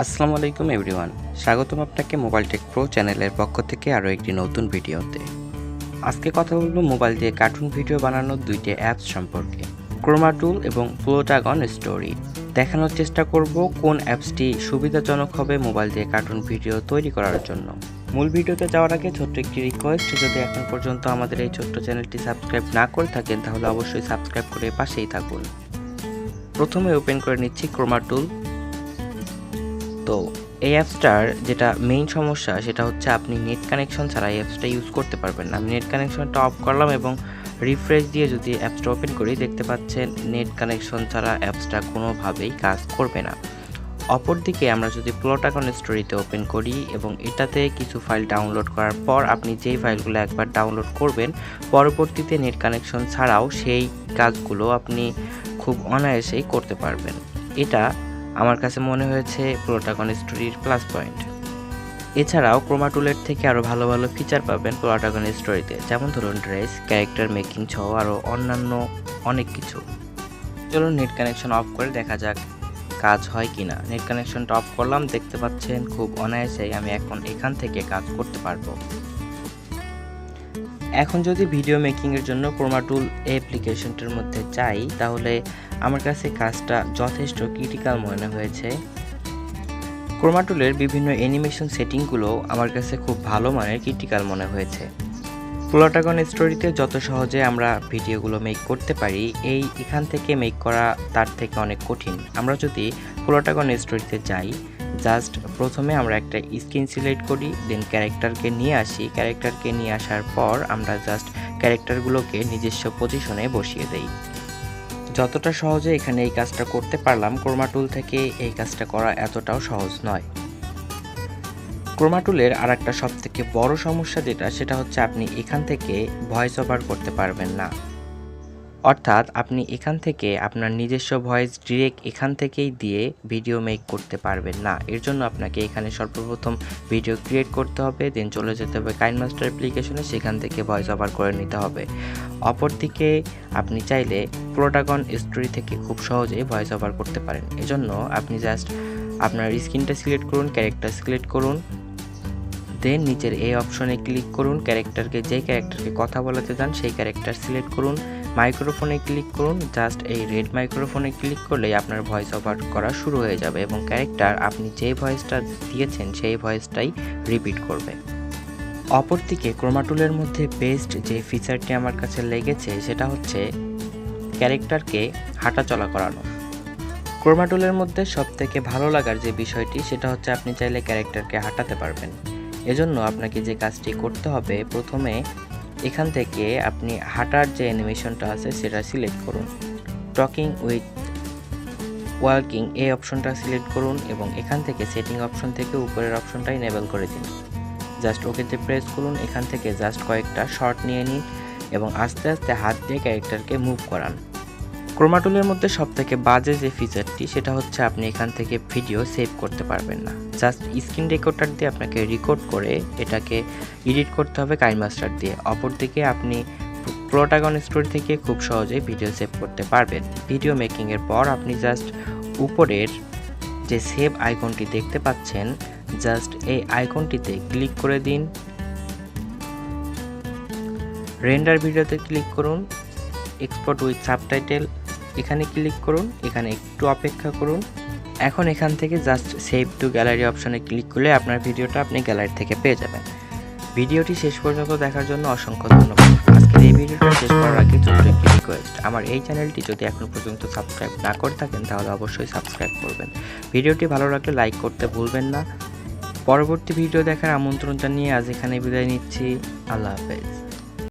আসসালামু আলাইকুম এভরিওয়ান, স্বাগতম আপনাকে মোবাইল টেক প্রো চ্যানেলের পক্ষ থেকে আরও একটি নতুন ভিডিওতে। আজকে কথা বলবো মোবাইল দিয়ে কার্টুন ভিডিও বানানোর দুইটি অ্যাপস সম্পর্কে, ক্রোমা টুল এবং প্লোটাগন স্টোরি। দেখানোর চেষ্টা করব কোন অ্যাপসটি সুবিধাজনক হবে মোবাইল দিয়ে কার্টুন ভিডিও তৈরি করার জন্য। মূল ভিডিওতে যাওয়ার আগে ছোট্ট একটি রিকোয়েস্ট, যদি এখন পর্যন্ত আমাদের এই ছোট্ট চ্যানেলটি সাবস্ক্রাইব না করে থাকেন তাহলে অবশ্যই সাবস্ক্রাইব করে পাশেই থাকুন। প্রথমে ওপেন করে নিচ্ছি ক্রোমা টুল। তো এই অ্যাপসটার যেটা মেইন সমস্যা সেটা হচ্ছে আপনি নেট কানেকশন ছাড়া এই অ্যাপসটা ইউজ করতে পারবেন না। আমি নেট কানেকশনটা অফ করলাম এবং রিফ্রেশ দিয়ে যদি অ্যাপসটা ওপেন করি দেখতে পাচ্ছেন নেট কানেকশন ছাড়া অ্যাপসটা কোনোভাবেই কাজ করবে না। অপরদিকে আমরা যদি প্লটাগন স্টোরিতে ওপেন করি এবং এটাতে কিছু ফাইল ডাউনলোড করার পর আপনি যেই ফাইলগুলো একবার ডাউনলোড করবেন পরবর্তীতে নেট কানেকশন ছাড়াও সেই কাজগুলো আপনি খুব অনায়াসেই করতে পারবেন। এটা আমার কাছে মনে হয়েছে প্লোটাগন স্টোরির প্লাস পয়েন্ট। এছাড়াও ক্রোমা টুলের থেকে আরও ভালো ভালো ফিচার পাবেন প্লোটাগন স্টোরিতে, যেমন ধরুন ড্রেস, ক্যারেক্টার মেকিং সহ আরও অন্যান্য অনেক কিছু। চলুন নেট কানেকশন অফ করে দেখা যাক কাজ হয় কিনা। নেট কানেকশনটা অফ করলাম, দেখতে পাচ্ছেন খুব অনায়াসেই আমি এখন এখান থেকে কাজ করতে পারবো। এখন যদি ভিডিও মেকিংয়ের জন্য ক্রোমা টুল অ্যাপ্লিকেশনটার মধ্যে যাই তাহলে আমার কাছে কাজটা যথেষ্ট ক্রিটিক্যাল মনে হয়েছে। ক্রোমা টুলের বিভিন্ন অ্যানিমেশন সেটিংগুলো আমার কাছে খুব ভালো মানের ক্রিটিক্যাল মনে হয়েছে। প্লোটাগন স্টোরিতে যত সহজে আমরা ভিডিওগুলো মেক করতে পারি এখান থেকে মেক করা তার থেকে অনেক কঠিন। আমরা যদি প্লোটাগন স্টোরিতে যাই, জাস্ট প্রথমে আমরা একটা স্ক্রিন সিলেক্ট করি, দেন ক্যারেক্টারকে নিয়ে আসি। ক্যারেক্টারকে নিয়ে আসার পর আমরা জাস্ট ক্যারেক্টারগুলোকে নিজস্ব পজিশনে বসিয়ে দেই। যতটা সহজে এখানে এই কাজটা করতে পারলাম, ক্রোমা টুল থেকে এই কাজটা করা এতটাও সহজ নয়। ক্রোমা টুলের আর একটা সবথেকে বড় সমস্যা সেটা হচ্ছে আপনি এখান থেকে ভয়েস ওভার করতে পারবেন না। অর্থাৎ আপনি এখান থেকে আপনার নিজস্ব ভয়েস ডিরেক্ট এখান থেকেই দিয়ে ভিডিও মেক করতে পারবেন না। এর জন্য আপনাকে এখানে সর্বপ্রথম ভিডিও ক্রিয়েট করতে হবে, দেন চলে যেতে হবে কাইনমাস্টার অ্যাপ্লিকেশনে, সেখান থেকে ভয়েস ওভার করে নিতে হবে। অপরদিকে আপনি চাইলে প্লোটাগন স্টোরি থেকে খুব সহজেই ভয়েস ওভার করতে পারেন। এজন্য আপনি জাস্ট আপনার স্ক্রিনটা সিলেক্ট করুন, ক্যারেক্টার সিলেক্ট করুন, দেন নিচের এই অপশনে ক্লিক করুন। যেই ক্যারেক্টারকে কথা বলাতে চান সেই ক্যারেক্টার সিলেক্ট করুন, মাইক্রোফোনে ক্লিক করুন। জাস্ট এই রেড মাইক্রোফোনে ক্লিক করলেই আপনার ভয়েস ওভার করা শুরু হয়ে যাবে এবং ক্যারেক্টার আপনি যেই ভয়েসটা দিয়েছেন সেই ভয়েসটাই রিপিট করবে। অপরদিকে ক্রোমা টুলের মধ্যে বেস্ট যে ফিচারটি আমার কাছে লেগেছে সেটা হচ্ছে ক্যারেক্টারকে হাঁটাচলা করানো। ক্রোমা টুলের মধ্যে সবথেকে ভালো লাগার যে বিষয়টি সেটা হচ্ছে আপনি চাইলে ক্যারেক্টারকে হাঁটাতে পারবেন। এজন্য আপনাকে যে কাজটি করতে হবে, প্রথমে এখান থেকে আপনি হাঁটার যে অ্যানিমেশনটা আছে সেটা সিলেক্ট করুন, টকিং উইথ ওয়াকিং এই অপশনটা সিলেক্ট করুন এবং এখান থেকে সেটিং অপশন থেকে উপরের অপশনটা এনেবল করে দিন। জাস্ট ওকেতে প্রেস করুন, এখান থেকে জাস্ট কয়েকটা শট নিয়ে নিন এবং আস্তে আস্তে হাত দিয়ে ক্যারেক্টারকে মুভ করান। ক্রোমা টুলের মধ্যে সবথেকে বাজে যে ফিচারটি সেটা হচ্ছে আপনি এখান থেকে ভিডিও সেভ করতে পারবেন না। জাস্ট স্ক্রিন রেকর্ডার দিয়ে আপনাকে রেকর্ড করে এটাকে এডিট করতে হবে কাইনমাস্টার দিয়ে। অপরদিকে আপনি প্লোটাগন স্টোরি থেকে খুব সহজেই ভিডিও সেভ করতে পারবেন। ভিডিও মেকিংয়ের পর আপনি জাস্ট উপরের যে সেভ আইকনটি দেখতে পাচ্ছেন, জাস্ট এই আইকনটিতে ক্লিক করে দিন, রেন্ডার ভিডিওতে ক্লিক করুন, এক্সপোর্ট উইথ সাবটাইটেল এখানে ক্লিক করুন, এখানে একটু অপেক্ষা করুন। এখন এখান থেকে জাস্ট সেভ টু গ্যালারি অপশনে ক্লিক করলে আপনার ভিডিওটা আপনি গ্যালারি থেকে পেয়ে যাবেন। ভিডিওটি শেষ পর্যন্ত দেখার জন্য অসংখ্য ধন্যবাদ। আজকের এই ভিডিওটা শেষ করার আগে ছোট্ট একটি রিকোয়েস্ট, আমার এই চ্যানেলটি যদি এখন পর্যন্ত সাবস্ক্রাইব না করে থাকেন তাহলে অবশ্যই সাবস্ক্রাইব করবেন। ভিডিওটি ভালো লাগলে লাইক করতে ভুলবেন না। পরবর্তী ভিডিও দেখার আমন্ত্রণ জানিয়ে আজ এখানে বিদায় নিচ্ছি। আল্লাহ হাফেজ।